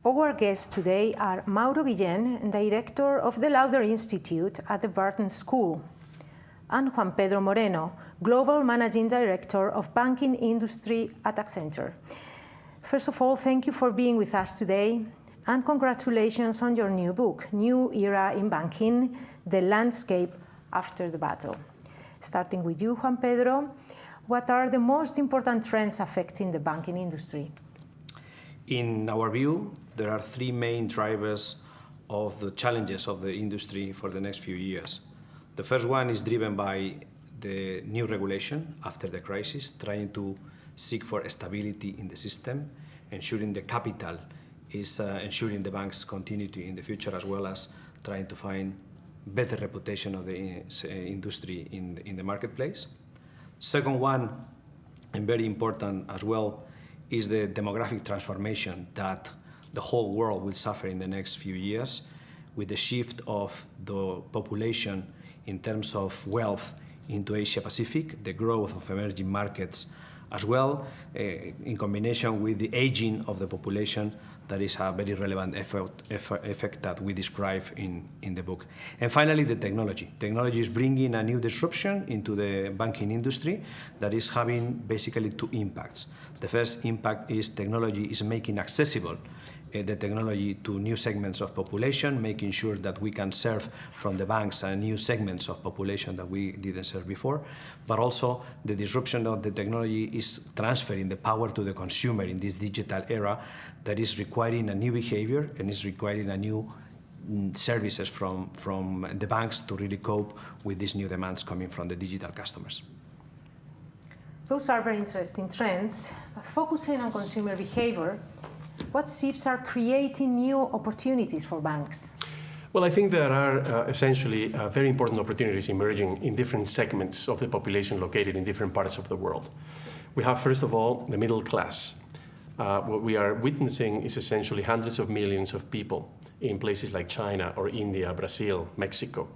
Our guests today are Mauro Guillén, Director of the Lauder Institute at the Barton School, and Juan Pedro Moreno, Global Managing Director of Banking Industry at Accenture. First of all, thank you for being with us today, and congratulations on your new book, New Era in Banking, The Landscape After the Battle. Starting with you, Juan Pedro, what are the most important trends affecting the banking industry? In our view, there are three main drivers of the challenges of the industry for the next few years. The first one is driven by the new regulation after the crisis, trying to seek for stability in the system, ensuring the capital is ensuring the bank's continuity in the future, as well as trying to find better reputation of the industry in the marketplace. Second one, and very important as well, is the demographic transformation that the whole world will suffer in the next few years with the shift of the population in terms of wealth into Asia Pacific, the growth of emerging markets as well, in combination with the aging of the population. That is a very relevant effect that we describe in the book. And finally, the technology. Technology is bringing a new disruption into the banking industry that is having basically two impacts. The first impact is technology is making accessible the technology to new segments of population, making sure that we can serve from the banks new segments of population that we didn't serve before. But also the disruption of the technology is transferring the power to the consumer in this digital era that is requiring a new behavior and is requiring a new services from the banks to really cope with these new demands coming from the digital customers. Those are very interesting trends. Focusing on consumer behavior, what shifts are creating new opportunities for banks? Well, I think there are essentially very important opportunities emerging in different segments of the population located in different parts of the world. We have, first of all, the middle class. What we are witnessing is essentially hundreds of millions of people in places like China or India, Brazil, Mexico,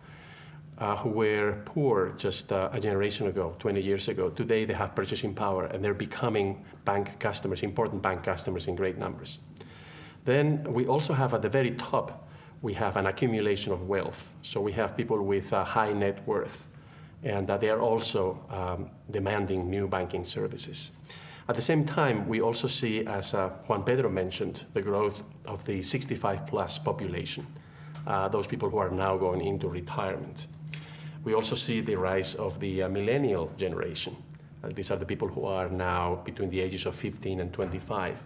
who were poor just a generation ago, 20 years ago. Today they have purchasing power and they're becoming bank customers, important bank customers in great numbers. Then we also have at the very top, we have an accumulation of wealth. So we have people with a high net worth, and they are also demanding new banking services. At the same time, we also see, as Juan Pedro mentioned, the growth of the 65-plus population, those people who are now going into retirement. We also see the rise of the millennial generation. These are the people who are now between the ages of 15 and 25.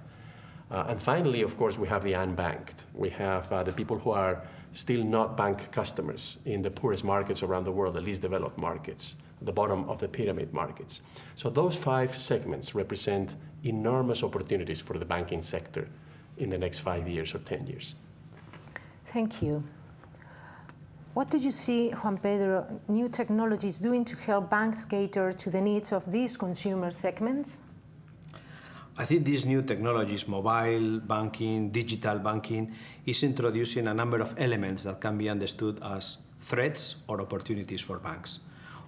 And finally, of course, we have the unbanked. We have the people who are still not bank customers in the poorest markets around the world, the least developed markets, the bottom of the pyramid markets. So those five segments represent enormous opportunities for the banking sector in the next 5 years or 10 years. Thank you. What do you see, Juan Pedro, new technologies doing to help banks cater to the needs of these consumer segments? I think these new technologies, mobile banking, digital banking, is introducing a number of elements that can be understood as threats or opportunities for banks.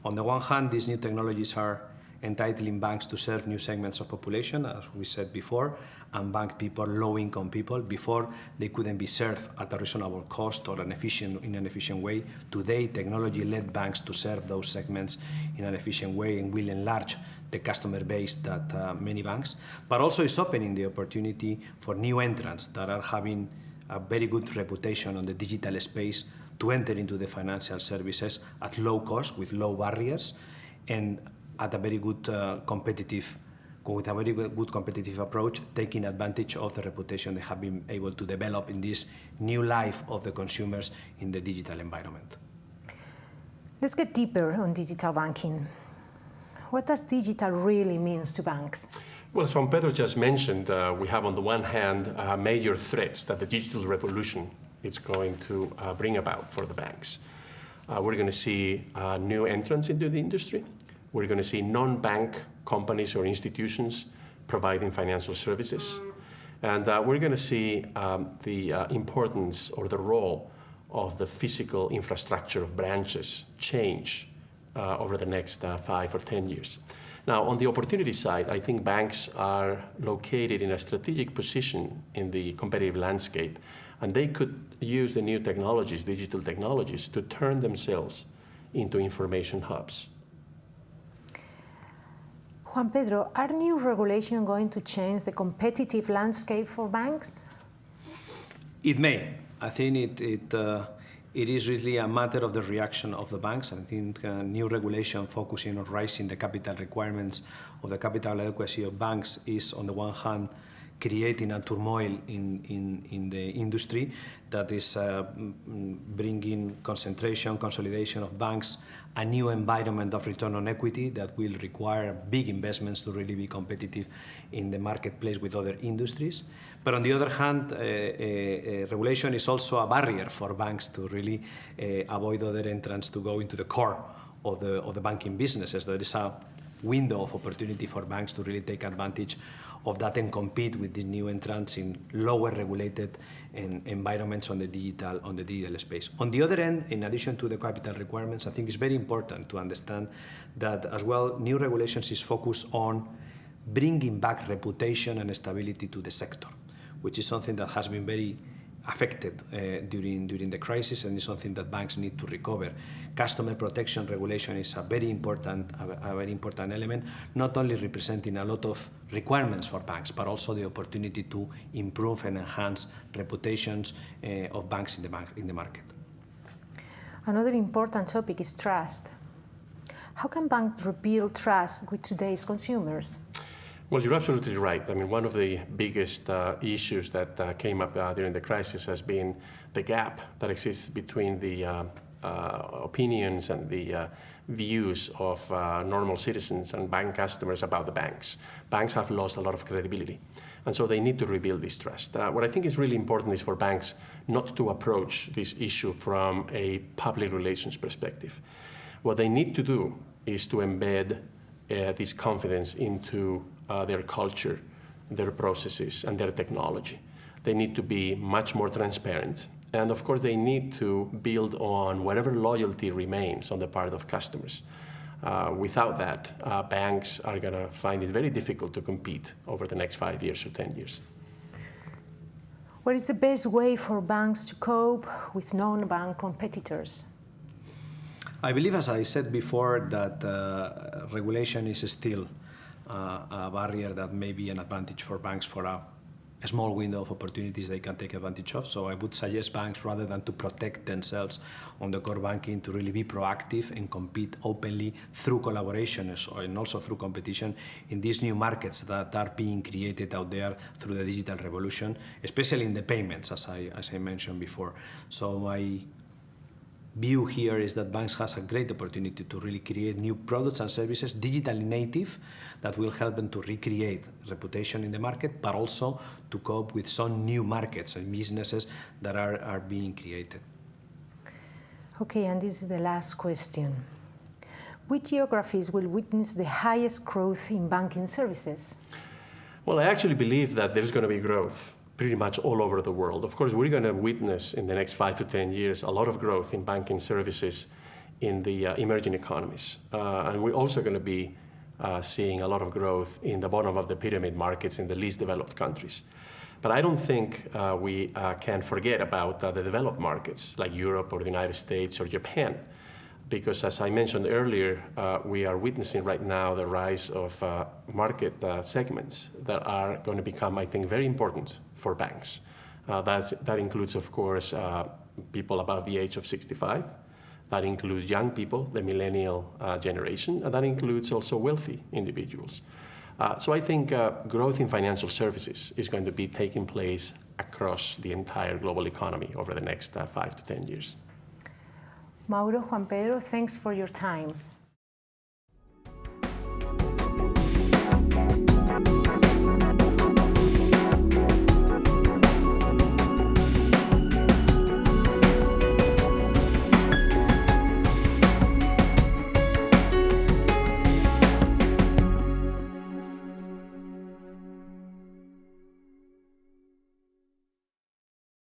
On the one hand, these new technologies are entitling banks to serve new segments of population, as we said before, unbanked people, low-income people. Before, they couldn't be served at a reasonable cost or in an efficient way. Today, technology led banks to serve those segments in an efficient way and will enlarge the customer base that many banks, but also is opening the opportunity for new entrants that are having a very good reputation on the digital space to enter into the financial services at low cost, with low barriers, and at a very good competitive approach, taking advantage of the reputation they have been able to develop in this new life of the consumers in the digital environment. Let's get deeper on digital banking. What does digital really mean to banks? Well, as Juan Pedro just mentioned, we have on the one hand major threats that the digital revolution is going to bring about for the banks. We're going to see new entrants into the industry. We're going to see non-bank companies or institutions providing financial services. And we're going to see the importance or the role of the physical infrastructure of branches change over the next 5 or 10 years. Now, on the opportunity side, I think banks are located in a strategic position in the competitive landscape, and they could use the new technologies, digital technologies, to turn themselves into information hubs. Juan Pedro, are new regulation going to change the competitive landscape for banks? It may. I think it is really a matter of the reaction of the banks. I think new regulation focusing on raising the capital requirements of the capital adequacy of banks is, on the one hand, creating a turmoil in the industry that is bringing concentration, consolidation of banks, a new environment of return on equity that will require big investments to really be competitive in the marketplace with other industries. But on the other hand, regulation is also a barrier for banks to really avoid other entrants to go into the core of the banking businesses. There is a window of opportunity for banks to really take advantage of that and compete with these new entrants in lower regulated environments on the digital space. On the other end, in addition to the capital requirements, I think it's very important to understand that as well, new regulations is focused on bringing back reputation and stability to the sector, which is something that has been very affected during the crisis, and is something that banks need to recover. Customer protection regulation is a very important element, not only representing a lot of requirements for banks, but also the opportunity to improve and enhance reputations of banks in the market. Another important topic is trust. How can banks rebuild trust with today's consumers? Well, you're absolutely right. I mean, one of the biggest issues that came up during the crisis has been the gap that exists between the opinions and the views of normal citizens and bank customers about the banks. Banks have lost a lot of credibility, and so they need to rebuild this trust. What I think is really important is for banks not to approach this issue from a public relations perspective. What they need to do is to embed this confidence into their culture, their processes, and their technology. They need to be much more transparent. And of course, they need to build on whatever loyalty remains on the part of customers. Without that, banks are going to find it very difficult to compete over the next 5 years or 10 years. What is the best way for banks to cope with non-bank competitors? I believe, as I said before, that regulation is still a barrier that may be an advantage for banks for a small window of opportunities they can take advantage of. So I would suggest banks, rather than to protect themselves on the core banking, to really be proactive and compete openly through collaboration and also through competition in these new markets that are being created out there through the digital revolution, especially in the payments, as I mentioned before. So my view here is that banks has a great opportunity to really create new products and services, digitally native, that will help them to recreate reputation in the market, but also to cope with some new markets and businesses that are being created. Okay, and this is the last question. Which geographies will witness the highest growth in banking services? Well, I actually believe that there's going to be growth pretty much all over the world. Of course, we're going to witness in the next 5 to 10 years a lot of growth in banking services in the emerging economies. And we're also going to be seeing a lot of growth in the bottom of the pyramid markets in the least developed countries. But I don't think we can forget about the developed markets like Europe or the United States or Japan. Because as I mentioned earlier, we are witnessing right now the rise of market segments that are going to become, I think, very important for banks. That includes, of course, people above the age of 65. That includes young people, the millennial generation, and that includes also wealthy individuals. So I think growth in financial services is going to be taking place across the entire global economy over the next 5 to 10 years. Mauro, Juan Pedro, thanks for your time.